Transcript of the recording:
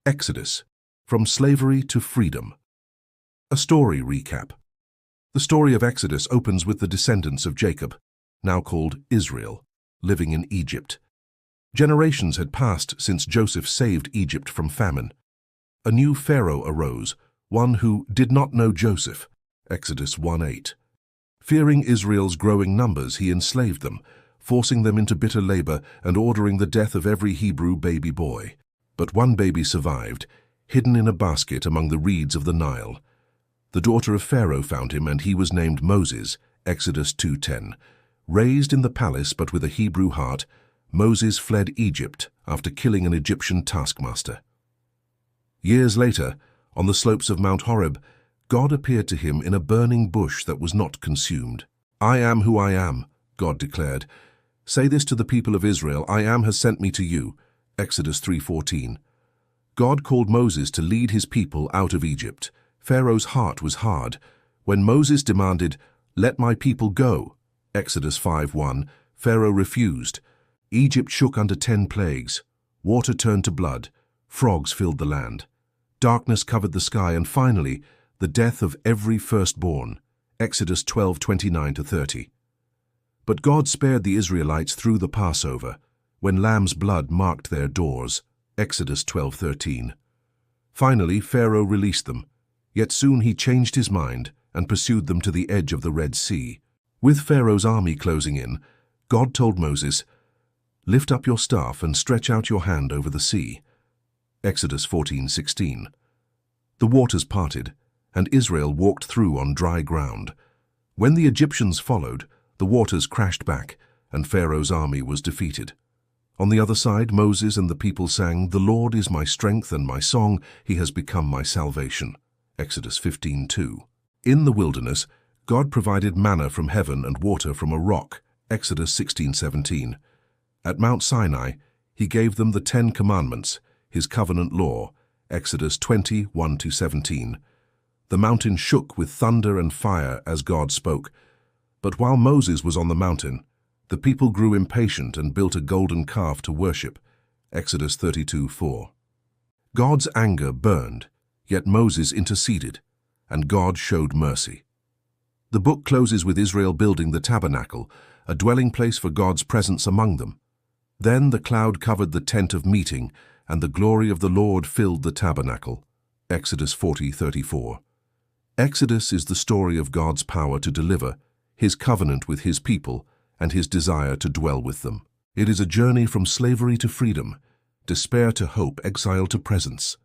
Exodus, from slavery to freedom. A story recap. The story of Exodus opens with the descendants of Jacob, now called Israel, living in Egypt. Generations had passed since Joseph saved Egypt from famine. A new Pharaoh arose, one who did not know Joseph, Exodus 1:8. Fearing Israel's growing numbers, he enslaved them, forcing them into bitter labor and ordering the death of every Hebrew baby boy. But one baby survived, hidden in a basket among the reeds of the Nile. The daughter of Pharaoh found him, and he was named Moses, Exodus 2:10. Raised in the palace but with a Hebrew heart, Moses fled Egypt after killing an Egyptian taskmaster. Years later, on the slopes of Mount Horeb, God appeared to him in a burning bush that was not consumed. "I am who I am," God declared. "Say this to the people of Israel, I am has sent me to you." Exodus 3:14. God called Moses to lead his people out of Egypt. Pharaoh's heart was hard. When Moses demanded, "Let my people go," Exodus 5:1, Pharaoh refused. Egypt shook under 10 plagues. Water turned to blood. Frogs filled the land. Darkness covered the sky, and finally, the death of every firstborn. Exodus 12:29-30. But God spared the Israelites through the Passover, when lamb's blood marked their doors. Exodus 12:13. Finally, Pharaoh released them, yet soon he changed his mind and pursued them to the edge of the Red Sea. With Pharaoh's army closing in, God told Moses, "Lift up your staff and stretch out your hand over the sea." Exodus 14:16. The waters parted, and Israel walked through on dry ground. When the Egyptians followed, the waters crashed back, and Pharaoh's army was defeated. On the other side, Moses and the people sang, "The Lord is my strength and my song, he has become my salvation." Exodus 15:2. In the wilderness, God provided manna from heaven and water from a rock. Exodus 16:17. At Mount Sinai, he gave them the 10 Commandments, his covenant law. Exodus 20:1-17. The mountain shook with thunder and fire as God spoke. But while Moses was on the mountain, the people grew impatient and built a golden calf to worship. Exodus 32:4. God's anger burned, yet Moses interceded, and God showed mercy. The book closes with Israel building the tabernacle, a dwelling place for God's presence among them. Then the cloud covered the tent of meeting, and the glory of the Lord filled the tabernacle. Exodus 40:34. Exodus is the story of God's power to deliver, his covenant with his people, and his desire to dwell with them. It is a journey from slavery to freedom, despair to hope, exile to presence.